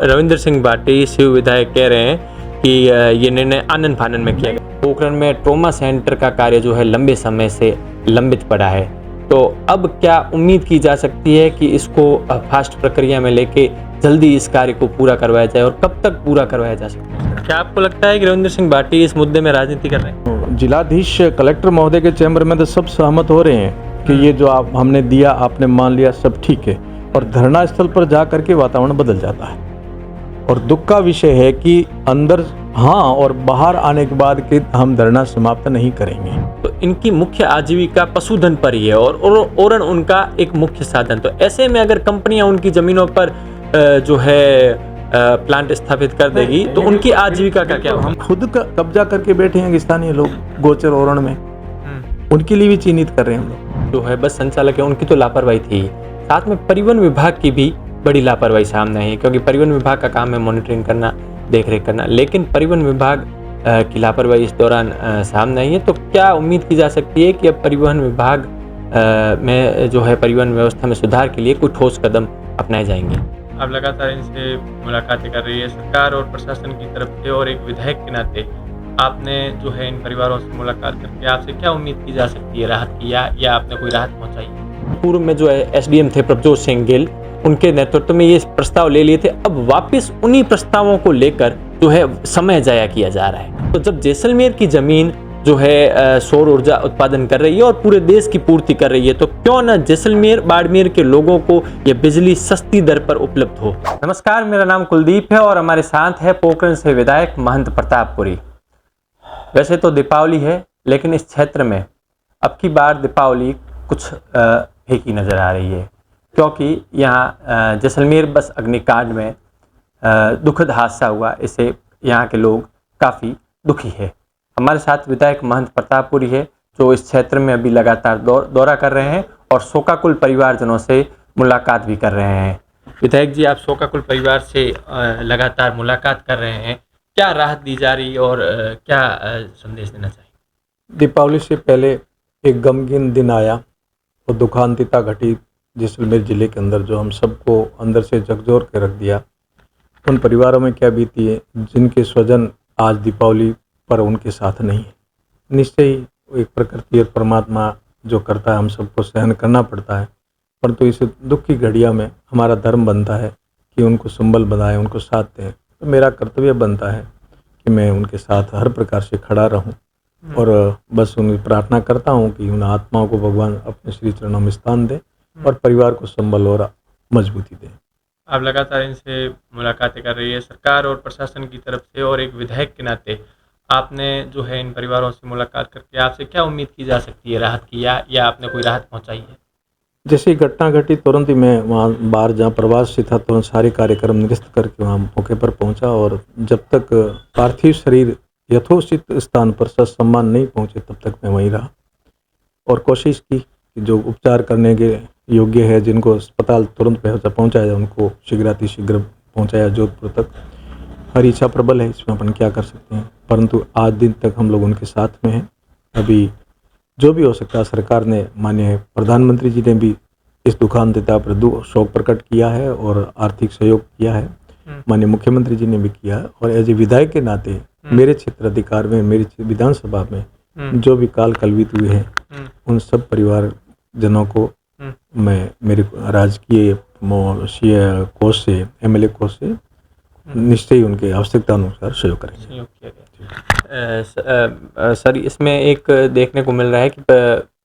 रविंद्र सिंह भाटी शिव विधायक कह रहे हैं कि ये निर्णय आनन फानन में किया गया। पोखरण में ट्रॉमा सेंटर का कार्य जो है लंबे समय से लंबित पड़ा है, तो अब क्या उम्मीद की जा सकती है कि इसको फास्ट प्रक्रिया में लेके जल्दी इस कार्य को पूरा करवाया जाए और कब तक पूरा करवाया जा सकता है? क्या आपको लगता है कि रविंद्र सिंह भाटी इस मुद्दे में राजनीति कर रहे हैं? जिलाधीश कलेक्टर महोदय के चैम्बर में तो सब सहमत हो रहे हैं कि ये जो आप हमने दिया, आपने मान लिया, सब ठीक है। और धरना स्थल पर जा करके वातावरण बदल जाता है। और दुख का विषय है कि अंदर हाँ और बाहर आने के बाद कि हम धरना समाप्त नहीं करेंगे। तो इनकी मुख्य आजीविका पशुधन पर ही है और ओरण उनका एक मुख्य साधन। तो ऐसे में अगर कंपनियां उनकी जमीनों पर जो है प्लांट स्थापित कर देगी तो उनकी आजीविका का क्या होगा? हम खुद कब्जा करके बैठे हैं स्थानीय लोग गोचर ओरण में, उनके लिए भी चिन्हित कर रहे हैं हम लोग। जो है बस संचालक है उनकी तो लापरवाही थी, साथ में परिवहन विभाग की भी बड़ी लापरवाही सामने आई है, क्योंकि परिवहन विभाग का काम है मॉनिटरिंग करना, देखरेख करना, लेकिन परिवहन विभाग की लापरवाही इस दौरान सामने आई है। तो क्या उम्मीद की जा सकती है कि अब परिवहन विभाग में जो है परिवहन व्यवस्था में सुधार के लिए कुछ ठोस कदम अपनाए जाएंगे? आप लगातार इनसे मुलाकातें कर रही है सरकार और प्रशासन की तरफ से, और एक विधायक के नाते आपने जो है इन परिवारों से मुलाकात करके आपसे क्या उम्मीद की जा सकती है राहत की, या आपने कोई राहत पहुंचाई है? पूर्व में जो है एसडीएम थे प्रभजोत सिंह गिल, उनके नेतृत्व में ये प्रस्ताव ले लिए थे, अब वापस उन्हीं प्रस्तावों को लेकर जो है समय जाया किया जा रहा है। तो जब जैसलमेर की जमीन जो है सौर ऊर्जा उत्पादन कर रही है और पूरे देश की पूर्ति कर रही है, तो क्यों न जैसलमेर बाड़मेर के लोगों को ये बिजली सस्ती दर पर उपलब्ध हो। नमस्कार, मेरा नाम कुलदीप है और हमारे साथ है पोखरण से विधायक महंत प्रतापपुरी। वैसे तो दीपावली है, लेकिन इस क्षेत्र में अब की बार दीपावली कुछ फीकी नजर आ रही है, क्योंकि यहाँ जैसलमेर बस अग्निकांड में दुखद हादसा हुआ। इससे यहाँ के लोग काफ़ी दुखी है। हमारे साथ विधायक महंत प्रतापपुरी है, जो इस क्षेत्र में अभी लगातार दौरा कर रहे हैं और शोकाकुल परिवारजनों से मुलाकात भी कर रहे हैं। विधायक जी, आप शोकाकुल परिवार से लगातार मुलाकात कर रहे हैं, क्या राहत दी जा रही और क्या संदेश देना चाहिए? दीपावली से पहले एक गमगीन दिन आया और दुखांतिता घटी जैसलमेर जिले के अंदर, जो हम सबको अंदर से झकझोर के रख दिया। उन परिवारों में क्या बीती है जिनके स्वजन आज दीपावली पर उनके साथ नहीं है। निश्चय ही एक प्रकृति और परमात्मा जो करता है हम सबको सहन करना पड़ता है, परंतु इस दुख की घड़िया में हमारा धर्म बनता है कि उनको संबल बनाए, उनको साथ दें। तो मेरा कर्तव्य बनता है कि मैं उनके साथ हर प्रकार से खड़ा रहूं और बस उन्हें प्रार्थना करता हूं कि उन आत्माओं को भगवान अपने श्री चरणों में स्थान दे और परिवार को संबल और मजबूती दे। आप लगातार इनसे मुलाकातें कर रही है सरकार और प्रशासन की तरफ से, और एक विधायक के नाते आपने जो है इन परिवारों से मुलाकात करके आपसे क्या उम्मीद की जा सकती है राहत की, या आपने कोई राहत पहुंचाई है? जैसे ही घटना घटी तुरंत ही मैं वहाँ बाहर जहाँ प्रवास से था तुरंत सारे कार्यक्रम निरस्त करके वहाँ मौके पर पहुँचा, और जब तक पार्थिव शरीर यथोचित स्थान पर ससम्मान नहीं पहुँचे तब तक मैं वहीं रहा और कोशिश की कि जो उपचार करने के योग्य है, जिनको अस्पताल तुरंत पहुँचाया उनको शीघ्रातिशीघ्र पहुँचाया जोधपुर तक। हर इच्छा प्रबल है, इसमें अपन क्या कर सकते हैं, परंतु आज दिन तक हम लोग उनके साथ में हैं। अभी जो भी हो सकता है, सरकार ने, माननीय प्रधानमंत्री जी ने भी इस दुखांतिता पर शोक प्रकट किया है और आर्थिक सहयोग किया है, माननीय मुख्यमंत्री जी ने भी किया है। और एज ए विधायक के नाते मेरे क्षेत्र अधिकार में, मेरी विधानसभा में जो भी काल कलवित हुए हैं, उन सब परिवार जनों को मैं मेरे राजकीय कोष से, एमएलए कोष से निश्चय ही उनके आवश्यकता अनुसार सहयोग करेंगे। सर, इसमें एक देखने को मिल रहा है कि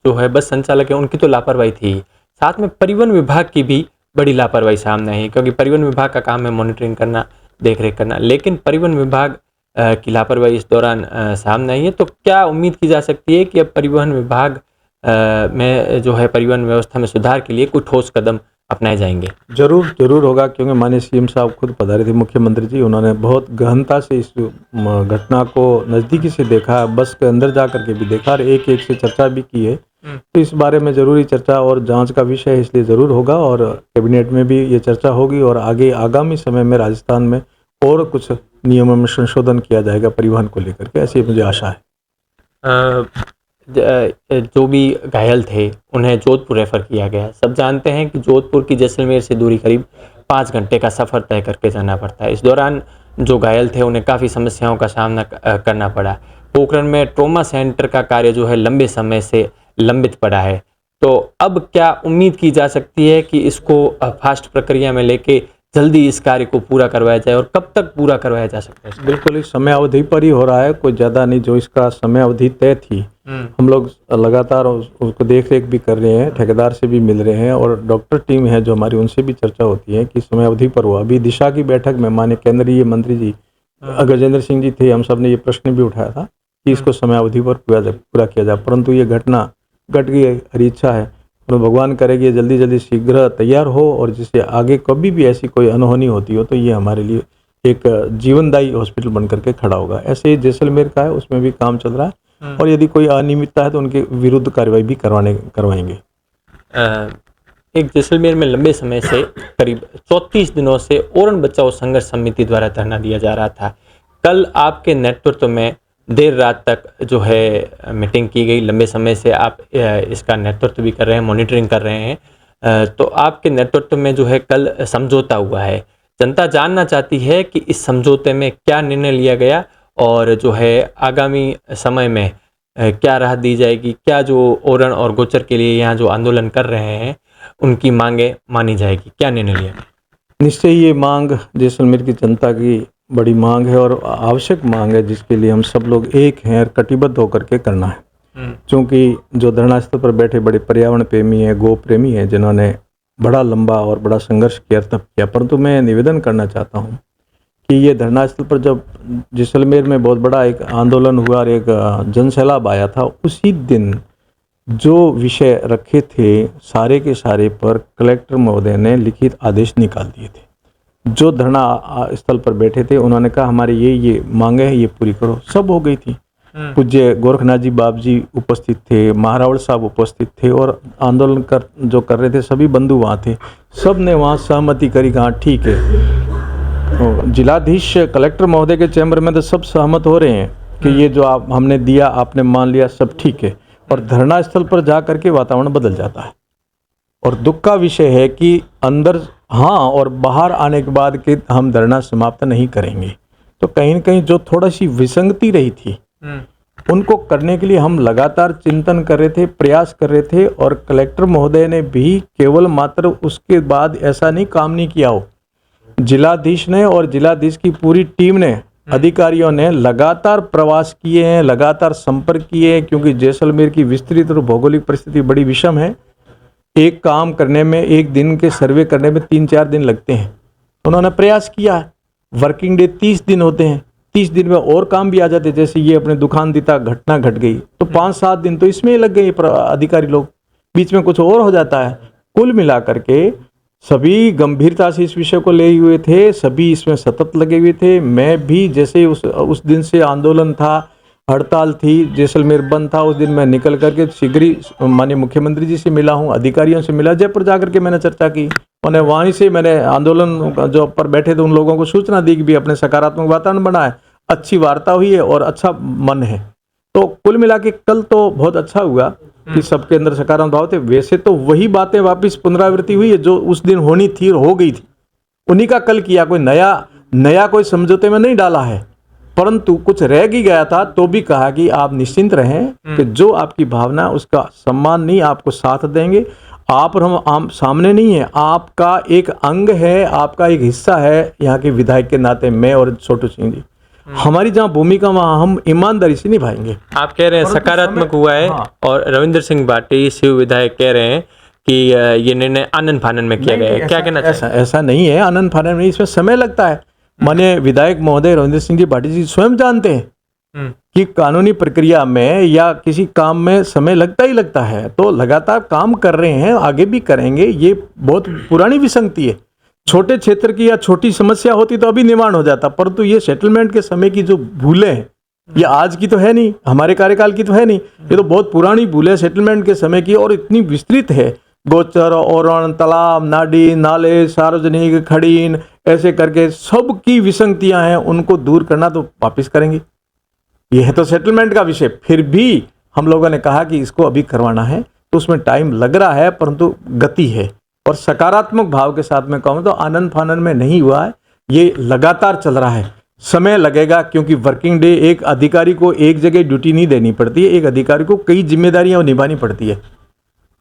जो है बस संचालक है उनकी तो लापरवाही थी, साथ में परिवहन विभाग की भी बड़ी लापरवाही सामने आई है, क्योंकि परिवहन विभाग का काम है मॉनिटरिंग करना, देखरेख करना, लेकिन परिवहन विभाग की लापरवाही इस दौरान सामने आई है। तो क्या उम्मीद की जा सकती है कि अब परिवहन विभाग में जो है परिवहन व्यवस्था में सुधार के लिए कुछ ठोस कदम अपनाए जाएंगे? जरूर होगा, क्योंकि माननीय सीएम साहब खुद पधारे थे, मुख्यमंत्री जी, उन्होंने बहुत गहनता से इस घटना को नज़दीकी से देखा, बस के अंदर जा करके भी देखा और एक से चर्चा भी की है। तो इस बारे में ज़रूरी चर्चा और जांच का विषय है, इसलिए ज़रूर होगा और कैबिनेट में भी ये चर्चा होगी और आगे आगामी समय में राजस्थान में और कुछ नियमों में संशोधन किया जाएगा परिवहन को लेकर के, ऐसी मुझे आशा है। जो भी घायल थे उन्हें जोधपुर रेफर किया गया। सब जानते हैं कि जोधपुर की जैसलमेर से दूरी करीब 5 घंटे का सफ़र तय करके जाना पड़ता है। इस दौरान जो घायल थे उन्हें काफ़ी समस्याओं का सामना करना पड़ा। पोखरण में ट्रॉमा सेंटर का कार्य जो है लंबे समय से लंबित पड़ा है। तो अब क्या उम्मीद की जा सकती है कि इसको फास्ट प्रक्रिया में लेके जल्दी इस कार्य को पूरा करवाया जाए, और कब तक पूरा करवाया जा सकता है? बिल्कुल इस समय अवधि पर ही हो रहा है, कोई ज़्यादा नहीं। जो इसका समय अवधि तय थी, हम लोग लगातार उसको देख रेख भी कर रहे हैं, ठेकेदार से भी मिल रहे हैं, और डॉक्टर टीम है जो हमारी, उनसे भी चर्चा होती है कि समय अवधि पर हुआ। अभी दिशा की बैठक में माननीय केंद्रीय मंत्री जी गजेंद्र सिंह जी थे, हम सब ने ये प्रश्न भी उठाया था कि इसको समय अवधि पर पूरा किया जाए, परंतु ये घटना घट गई। हरी इच्छा है तो भगवान करे कि ये जल्दी जल्दी शीघ्र तैयार हो, और जिससे आगे कभी भी ऐसी कोई अनहोनी होती हो तो ये हमारे लिए एक जीवनदायी हॉस्पिटल बन करके खड़ा होगा। ऐसे ही जैसलमेर का है, उसमें भी काम चल रहा है, और यदि कोई अनियमितता है तो उनके विरुद्ध कार्रवाई भी करवाएंगे। एक जैसलमेर में लंबे समय से करीब 34 दिनों से ओरण बचाओ संघर्ष समिति द्वारा धरना दिया जा रहा था। कल आपके नेतृत्व में देर रात तक जो है मीटिंग की गई। लंबे समय से आप इसका नेतृत्व भी कर रहे हैं, मॉनिटरिंग कर रहे हैं, तो आपके नेतृत्व में जो है कल समझौता हुआ है। जनता जानना चाहती है कि इस समझौते में क्या निर्णय लिया गया, और जो है आगामी समय में क्या राह दी जाएगी, क्या जो ओरण और गोचर के लिए यहाँ जो आंदोलन कर रहे हैं उनकी मांगे मानी जाएगी, क्या निर्णय लिया? निश्चय ये मांग जैसलमेर की जनता की बड़ी मांग है और आवश्यक मांग है, जिसके लिए हम सब लोग एक हैं और कटिबद्ध होकर के करना है। क्योंकि जो धरना स्थल पर बैठे बड़े पर्यावरण प्रेमी हैं, गो प्रेमी हैं, जिन्होंने बड़ा लंबा और बड़ा संघर्ष किया तब किया। परंतु मैं निवेदन करना चाहता हूँ कि ये धरना स्थल पर जब जैसलमेर में बहुत बड़ा एक आंदोलन हुआ और एक जनसैलाब आया था, उसी दिन जो विषय रखे थे सारे के सारे पर कलेक्टर महोदय ने लिखित आदेश निकाल दिए थे। जो धरना स्थल पर बैठे थे उन्होंने कहा हमारी ये मांगे हैं, ये पूरी करो। सब हो गई थी। पूज्य गोरखनाथ जी बाप जी उपस्थित थे, महारावल साहब उपस्थित थे, और आंदोलन जो कर रहे थे सभी बंधु वहाँ थे। सब ने वहाँ सहमति करी, कहा ठीक है। जिलाधीश कलेक्टर महोदय के चैम्बर में तो सब सहमत हो रहे हैं कि ये जो आप हमने दिया, आपने मान लिया, सब ठीक है। और धरना स्थल पर जा करके वातावरण बदल जाता है। और दुख का विषय है कि अंदर हाँ और बाहर आने के बाद कि हम धरना समाप्त नहीं करेंगे, तो कहीं न कहीं जो थोड़ा सी विसंगति रही थी उनको करने के लिए हम लगातार चिंतन कर रहे थे, प्रयास कर रहे थे। और कलेक्टर महोदय ने भी केवल मात्र उसके बाद ऐसा नहीं काम नहीं किया हो, जिलाधीश ने और जिलाधीश की पूरी टीम ने, अधिकारियों ने लगातार प्रवास किए हैं, लगातार संपर्क किए हैं, क्योंकि जैसलमेर की विस्तृत और भौगोलिक परिस्थिति बड़ी विषम है। एक काम करने में, एक दिन के सर्वे करने में 3-4 दिन लगते हैं। उन्होंने प्रयास किया है। वर्किंग डे 30 दिन होते हैं, 30 दिन में और काम भी आ जाते, जैसे ये अपने दुकानदीता घटना घट गई तो 5-7 दिन तो इसमें लग गए अधिकारी लोग, बीच में कुछ और हो जाता है। कुल मिलाकर के सभी गंभीरता से इस विषय को ले हुए थे, सभी इसमें सतत लगे हुए थे। मैं भी जैसे उस दिन से आंदोलन था, हड़ताल थी, जैसलमेर बंद था, उस दिन मैं निकल करके शीघ्र ही माननीय मुख्यमंत्री जी से मिला हूँ, अधिकारियों से मिला, जयपुर जाकर के मैंने चर्चा की। उन्हें वहीं से मैंने आंदोलन जो पर बैठे थे उन लोगों को सूचना दी कि भी अपने सकारात्मक वातावरण बना है, अच्छी वार्ता हुई है और अच्छा मन है। तो कुल मिला के कल तो बहुत अच्छा हुआ कि सबके अंदर सकारात्मक भाव थे। वैसे तो वही बातें वापस पुनरावृत्ति हुई है जो उस दिन होनी थी और हो गई थी, उन्हीं का कल किया। कोई नया कोई समझौते में नहीं डाला है, परंतु कुछ रह गया था तो भी कहा कि आप निश्चिंत रहें कि जो आपकी भावना उसका सम्मान नहीं, आपको साथ देंगे। आप और हम सामने नहीं है, आपका एक अंग है, आपका एक हिस्सा है। यहाँ के विधायक के नाते मैं और छोटू सिंह जी, हमारी जहाँ भूमिका वहाँ हम ईमानदारी से निभाएंगे। आप कह रहे हैं सकारात्मक हुआ है। हाँ। और रविंद्र सिंह भाटी शिव विधायक कह रहे हैं कि ये निर्णय आनन फानन में किया गया है, क्या कहना चाहिए? ऐसा नहीं है, आनन फानन में इसमें समय लगता है। माने विधायक महोदय रविंद्र सिंह जी भाटी जी स्वयं जानते हैं कि कानूनी प्रक्रिया में या किसी काम में समय लगता ही लगता है। तो लगातार काम कर रहे हैं, आगे भी करेंगे। ये बहुत पुरानी विसंगति है। छोटे क्षेत्र की या छोटी समस्या होती तो अभी निवारण हो जाता, परंतु ये सेटलमेंट के समय की जो भूलें हैं, ये आज की तो है नहीं, हमारे कार्यकाल की तो है नहीं, ये तो बहुत पुरानी भूलें सेटलमेंट के समय की, और इतनी विस्तृत है। गोचर, ओरण, तालाब, नाडी, नाले, सार्वजनिक, खड़ीन, ऐसे करके सब की विसंगतियां हैं, उनको दूर करना तो वापिस करेंगे। यह है तो सेटलमेंट का विषय। फिर भी हम लोगों ने कहा कि इसको अभी करवाना है, तो उसमें टाइम लग रहा है, परंतु गति है। और सकारात्मक भाव के साथ में कहूँ तो आनन फानन में नहीं हुआ है, ये लगातार चल रहा है। समय लगेगा क्योंकि वर्किंग डे एक अधिकारी को एक जगह ड्यूटी नहीं देनी पड़ती है, एक अधिकारी को कई जिम्मेदारियां निभानी पड़ती है।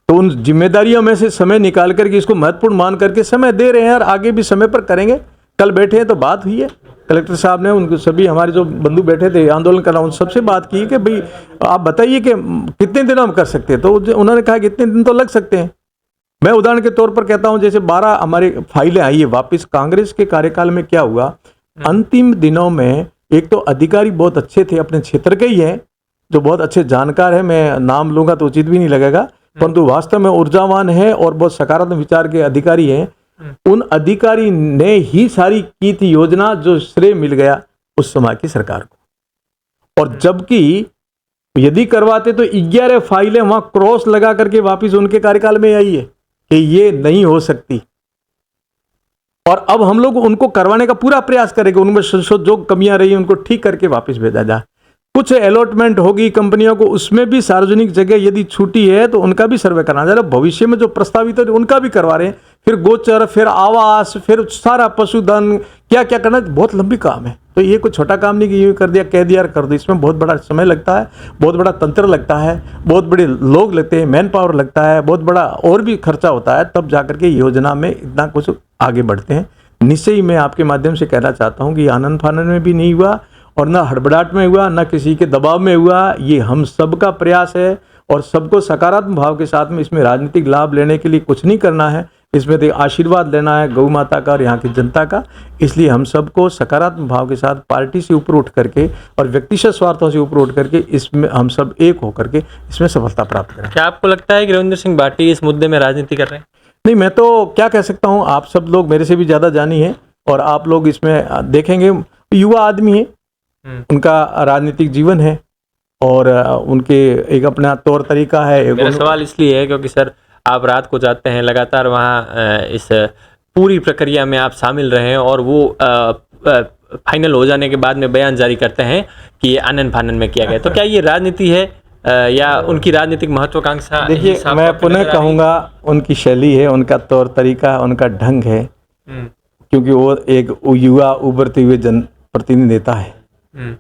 तो उन जिम्मेदारियों में से समय निकाल करके इसको महत्वपूर्ण मान करके समय दे रहे हैं और आगे भी समय पर करेंगे। कल बैठे हैं तो बात हुई है, कलेक्टर साहब ने उनको सभी हमारे जो बंधु बैठे थे आंदोलन कर रहा हूँ सबसे बात की कि भाई आप बताइए कि कितने दिन हम कर सकते हैं। तो उन्होंने कहा कि इतने दिन तो लग सकते हैं। मैं उदाहरण के तौर पर कहता हूं, जैसे 12 हमारी फाइलें आई है वापस कांग्रेस के कार्यकाल में क्या हुआ, अंतिम दिनों में एक तो अधिकारी बहुत अच्छे थे, अपने क्षेत्र के ही हैं, जो बहुत अच्छे जानकार है, मैं नाम लूंगा तो उचित भी नहीं लगेगा, परंतु वास्तव में ऊर्जावान है और बहुत सकारात्मक विचार के अधिकारी हैं। उन अधिकारी ने ही सारी की थी योजना, जो श्रेय मिल गया उस समय की सरकार को। और जबकि यदि करवाते तो 11 फाइलें वहां क्रॉस लगा करके वापस उनके कार्यकाल में आई है कि ये नहीं हो सकती। और अब हम लोग उनको करवाने का पूरा प्रयास करेंगे, उनमें जो कमियां रही उनको ठीक करके वापस भेजा जाए। कुछ अलॉटमेंट होगी कंपनियों को, उसमें भी सार्वजनिक जगह यदि छूटी है तो उनका भी सर्वे करना चाहिए। भविष्य में जो प्रस्तावित है उनका भी करवा रहे हैं, फिर गोचर, फिर आवास, फिर सारा पशुधन, क्या क्या करना, बहुत लंबी काम है। तो ये कोई छोटा काम नहीं कि ये कर दिया कह दिया कर दो, इसमें बहुत बड़ा समय लगता है, बहुत बड़ा तंत्र लगता है, बहुत बड़े लोग लगते हैं, मैन पावर लगता है, बहुत बड़ा और भी खर्चा होता है, तब जाकर के योजना में इतना कुछ आगे बढ़ते हैं। निश्चय ही मैं आपके माध्यम से कहना चाहता हूँ कि आनंद फानन में भी नहीं हुआ और ना हड़बड़ाहट में हुआ, ना किसी के दबाव में हुआ। ये हम सबका प्रयास है और सबको सकारात्मक भाव के साथ में इसमें राजनीतिक लाभ लेने के लिए कुछ नहीं करना है, इसमें तो आशीर्वाद लेना है गौ माता का और यहाँ की जनता का। इसलिए हम सबको सकारात्मक भाव के साथ पार्टी से ऊपर उठ करके और व्यक्तिगत स्वार्थों से ऊपर उठ करके इसमें हम सब एक होकर के इसमें सफलता प्राप्त करें। क्या आपको लगता है कि रविंद्र सिंह भाटी इस मुद्दे में राजनीति कर रहे हैं? नहीं, मैं तो क्या कह सकता हूँ, आप सब लोग मेरे से भी ज़्यादा जानी है और आप लोग इसमें देखेंगे, युवा आदमी है, उनका राजनीतिक जीवन है और उनके एक अपना तौर तरीका है। मेरा सवाल इसलिए है क्योंकि सर आप रात को जाते हैं, लगातार वहाँ इस पूरी प्रक्रिया में आप शामिल रहे हैं और वो फाइनल हो जाने के बाद में बयान जारी करते हैं कि ये आनन फानन में किया गया। तो क्या ये राजनीति है या उनकी राजनीतिक महत्वाकांक्षा? देखिए, मैं पुनः कहूँगा उनकी शैली है, उनका तौर तरीका, उनका ढंग है, क्योंकि वो एक युवा उभरते हुए जनप्रतिनिधि नेता है।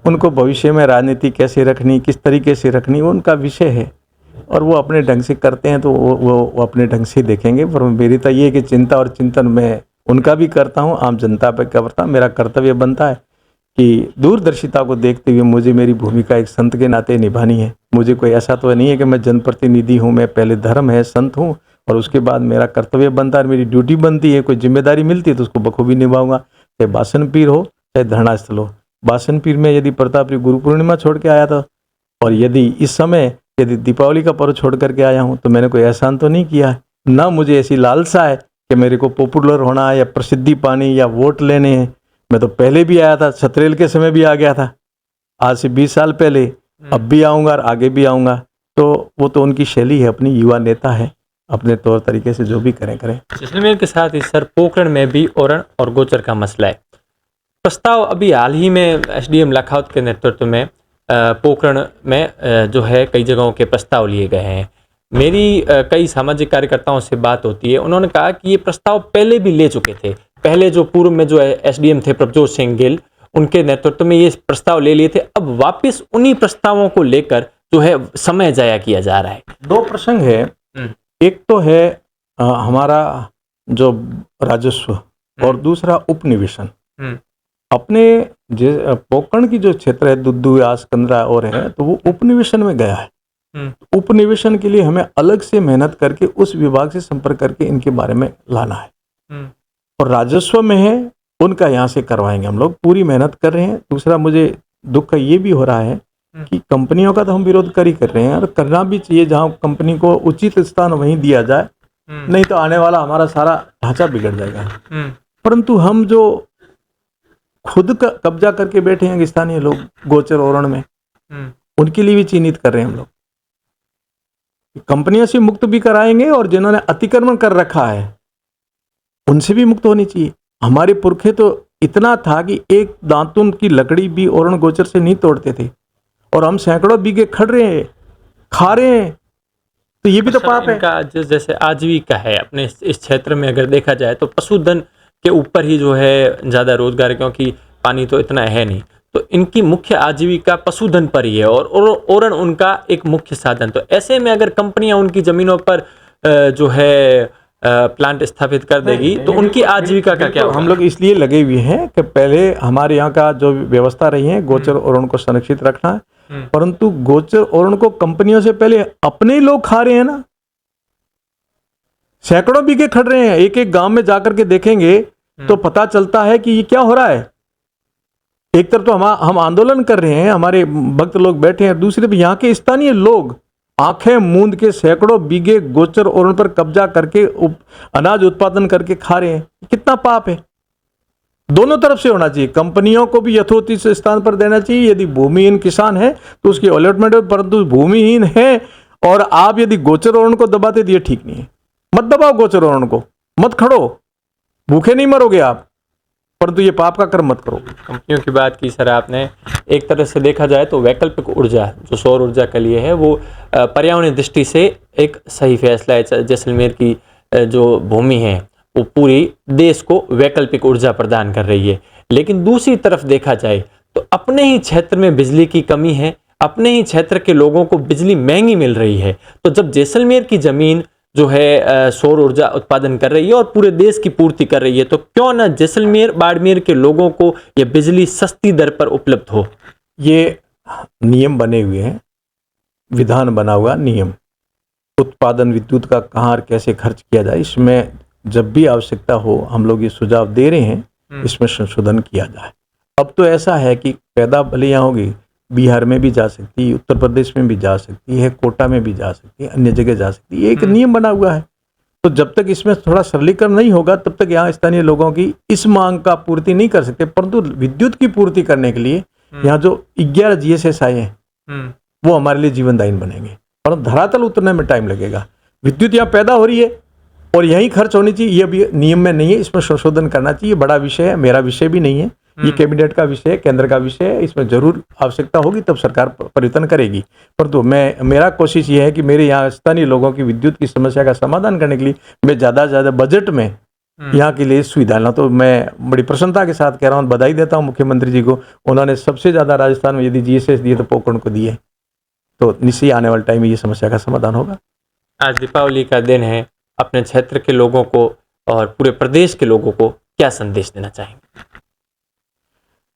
उनको भविष्य में राजनीति कैसे रखनी, किस तरीके से रखनी, वो उनका विषय है और वो अपने ढंग से करते हैं तो वो अपने ढंग से देखेंगे। पर मेरी तो ये है कि चिंता और चिंतन मैं उनका भी करता हूँ, आम जनता पर करता हूँ। मेरा कर्तव्य बनता है कि दूरदर्शिता को देखते हुए मुझे मेरी भूमिका एक संत के नाते निभानी है। मुझे कोई ऐसा तो नहीं है कि मैं जनप्रतिनिधि हूँ, मैं पहले धर्म है, संत हूँ और उसके बाद मेरा कर्तव्य बनता है, मेरी ड्यूटी बनती है। कोई जिम्मेदारी मिलती है तो उसको बखूबी निभाऊंगा, चाहे बासन पीर हो चाहे धरना स्थल हो। बासन पीर में यदि प्रतापरी गुरु पूर्णिमा छोड़ के आया था और यदि इस समय यदि दीपावली का पर्व छोड़ करके आया हूँ तो मैंने कोई एहसान तो नहीं किया है। ना मुझे ऐसी लालसा है कि मेरे को पॉपुलर होना है या प्रसिद्धि पानी या वोट लेने हैं। मैं तो पहले भी आया था, छत्रेल के समय भी आ गया था, आज से 20 साल पहले, अब भी आऊँगा और आगे भी आऊँगा। तो वो तो उनकी शैली है, अपनी युवा नेता है, अपने तौर तरीके से जो भी करें। जैसलमेर के साथ इस सर पोखरण में भी ओरण और गोचर का मसला है। प्रस्ताव अभी हाल ही में एसडीएम लखावत के नेतृत्व में पोखरण में जो है कई जगहों के प्रस्ताव लिए गए हैं। मेरी कई सामाजिक कार्यकर्ताओं से बात होती है, उन्होंने कहा कि ये प्रस्ताव पहले भी ले चुके थे, पहले जो पूर्व में जो एसडीएम थे प्रभजोत सिंह गिल, उनके नेतृत्व में ये प्रस्ताव ले लिए थे। अब वापस उन्हीं प्रस्तावों को लेकर जो है समय जाया किया जा रहा है। दो प्रसंग है, एक तो है हमारा जो राजस्व और दूसरा उपनिवेशन। अपने पोखरण की जो क्षेत्र है दुद्दू, आसकंदरा और है, तो वो उपनिवेशन में गया है। उपनिवेशन के लिए हमें अलग से मेहनत करके उस विभाग से संपर्क करके इनके बारे में लाना है। और राजस्व में है, उनका यहाँ से करवाएंगे, हम लोग पूरी मेहनत कर रहे हैं। दूसरा मुझे दुख का ये भी हो रहा है कि कंपनियों का तो हम विरोध कर ही कर रहे हैं और करना भी चाहिए, जहाँ कंपनी को उचित स्थान वहीं दिया जाए, नहीं तो आने वाला हमारा सारा ढांचा बिगड़ जाएगा। परंतु हम जो खुद का कब्जा करके बैठे हैं स्थानीय लोग गोचर ओरण में, उनके लिए भी चिन्हित कर रहे हैं हम लोग। कंपनियों से मुक्त भी कराएंगे और जिन्होंने अतिक्रमण कर रखा है उनसे भी मुक्त होनी चाहिए। हमारे पुरखे तो इतना था कि एक दांतुन की लकड़ी भी ओरण गोचर से नहीं तोड़ते थे और हम सैकड़ों बीघे खड़ रहे हैं, खा रहे हैं। तो ये भी तो पाप है। इनका जैसे आजीविका है अपने इस क्षेत्र में अगर देखा जाए तो पशुधन के ऊपर ही जो है ज़्यादा रोजगार है, क्योंकि पानी तो इतना है नहीं, तो इनकी मुख्य आजीविका पशुधन पर ही है और ओरण उनका एक मुख्य साधन। तो ऐसे में अगर कंपनियां उनकी ज़मीनों पर जो है प्लांट स्थापित कर देगी तो उनकी आजीविका का क्या होगा? हम लोग इसलिए लगे हुए हैं कि पहले हमारे यहाँ का जो व्यवस्था रही है गोचर ओरण को संरक्षित रखना है, परंतु गोचर ओरण को कंपनियों से पहले अपने लोग खा रहे हैं ना, सैकड़ों बीघे खड़ रहे हैं। एक एक गांव में जाकर के देखेंगे तो पता चलता है कि ये क्या हो रहा है। एक तरफ तो हम आंदोलन कर रहे हैं, हमारे भक्त लोग बैठे हैं, दूसरे भी यहाँ के स्थानीय लोग आंखें मूंद के सैकड़ों बीघे गोचर ओरण पर कब्जा करके अनाज उत्पादन करके खा रहे हैं। कितना पाप है। दोनों तरफ से होना चाहिए, कंपनियों को भी यथोचित स्थान पर देना चाहिए। यदि भूमिहीन किसान है तो उसकी अलॉटमेंट, परंतु भूमिहीन है और आप यदि गोचर ओरण को दबाते तो ये ठीक नहीं है। मत दबाओ गोचर ओरण को, मत खड़ो, भूखे नहीं मरोगे आप, परंतु ये पाप का कर्म मत करो। कंपनियों की बात की सर आपने, एक तरह से देखा जाए तो वैकल्पिक ऊर्जा जो सौर ऊर्जा के लिए है वो पर्यावरण दृष्टि से एक सही फैसला है। जैसलमेर की जो भूमि है वो पूरी देश को वैकल्पिक ऊर्जा प्रदान कर रही है। लेकिन दूसरी तरफ देखा जाए तो अपने ही क्षेत्र में बिजली की कमी है, अपने ही क्षेत्र के लोगों को बिजली महंगी मिल रही है। तो जब जैसलमेर की जमीन जो है सौर ऊर्जा उत्पादन कर रही है और पूरे देश की पूर्ति कर रही है, तो क्यों ना जैसलमेर बाड़मेर के लोगों को यह बिजली सस्ती दर पर उपलब्ध हो। ये नियम बने हुए हैं, विधान बना हुआ नियम, उत्पादन विद्युत का कहाँ और कैसे खर्च किया जाए, इसमें जब भी आवश्यकता हो हम लोग ये सुझाव दे रहे हैं, इसमें संशोधन किया जाए। अब तो ऐसा है कि पैदा भले यहाँ होगी, बिहार में भी जा सकती है, उत्तर प्रदेश में भी जा सकती है, कोटा में भी जा सकती है, अन्य जगह जा सकती है। एक नियम बना हुआ है। तो जब तक इसमें थोड़ा सरलीकरण नहीं होगा तब तक यहाँ स्थानीय लोगों की इस मांग का पूर्ति नहीं कर सकते। परंतु विद्युत की पूर्ति करने के लिए यहाँ जो 11 GSS आए हैं वो हमारे लिए जीवनदायी बनेंगे, परंतु धरातल उतरने में टाइम लगेगा। विद्युत यहाँ पैदा हो रही है और यहीं खर्च होनी चाहिए, ये भी नियम में नहीं है, इसमें संशोधन करना चाहिए। बड़ा विषय है, मेरा विषय भी नहीं है, ये कैबिनेट का विषय है, केंद्र का विषय है। इसमें जरूर आवश्यकता होगी तब सरकार परिवर्तन करेगी। परंतु मेरा कोशिश ये है कि मेरे यहाँ स्थानीय लोगों की विद्युत की समस्या का समाधान करने के लिए मैं ज़्यादा से ज़्यादा बजट में यहाँ के लिए सुविधा लाऊं। तो मैं बड़ी प्रसन्नता के साथ कह रहा हूँ, बधाई देता हूँ मुख्यमंत्री जी को। उन्होंने सबसे ज़्यादा राजस्थान में यदि GSS दिए तो पोखरण को दिए, तो निश्चय आने वाले टाइम में ये समस्या का समाधान होगा। आज दीपावली का दिन है, अपने क्षेत्र के लोगों को और पूरे प्रदेश के लोगों को क्या संदेश देना चाहेंगे?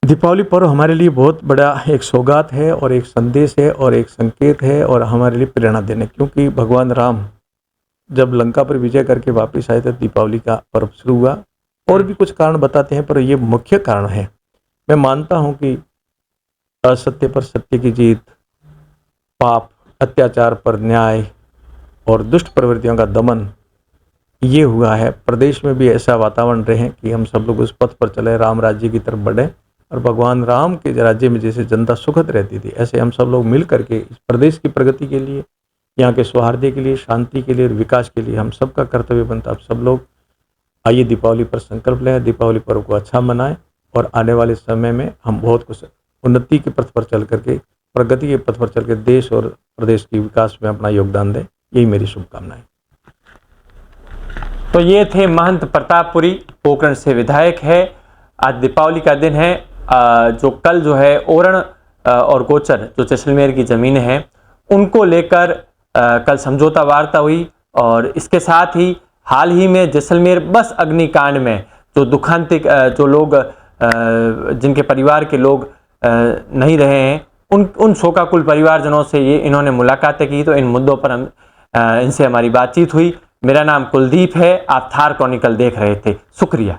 दीपावली पर्व हमारे लिए बहुत बड़ा एक सौगात है और एक संदेश है और एक संकेत है और हमारे लिए प्रेरणा देने, क्योंकि भगवान राम जब लंका पर विजय करके वापस आए थे दीपावली का पर्व शुरू हुआ। और भी कुछ कारण बताते हैं पर ये मुख्य कारण है। मैं मानता हूँ कि असत्य पर सत्य की जीत, पाप अत्याचार पर न्याय और दुष्ट प्रवृत्तियों का दमन ये हुआ है। प्रदेश में भी ऐसा वातावरण रहे कि हम सब लोग उस पथ पर चले, राम राज्य की तरफ बढ़े और भगवान राम के राज्य में जैसे जनता सुखद रहती थी ऐसे हम सब लोग मिल करके इस प्रदेश की प्रगति के लिए, यहाँ के सौहार्द के लिए, शांति के लिए और विकास के लिए हम सबका कर्तव्य बनता। आप सब लोग आइए दीपावली पर संकल्प लें, दीपावली पर्व को अच्छा मनाएं और आने वाले समय में हम बहुत कुछ उन्नति के पथ पर चल करके, प्रगति के पथ पर चल कर देश और प्रदेश के विकास में अपना योगदान दें। यही मेरी शुभकामनाएं। तो ये थे महंत प्रतापपुरी, पोखरण से विधायक है। आज दीपावली का दिन है, जो कल जो है ओरण और गोचर जो जैसलमेर की ज़मीनें हैं उनको लेकर कल समझौता वार्ता हुई। और इसके साथ ही हाल ही में जैसलमेर बस अग्निकांड में जो दुखांतिक जो लोग जिनके परिवार के लोग नहीं रहे हैं उन शोकाकुल परिवारजनों से ये इन्होंने मुलाकातें की। तो इन मुद्दों पर हम इनसे हमारी बातचीत हुई। मेरा नाम कुलदीप है, आप थार क्रॉनिकल देख रहे थे। शुक्रिया।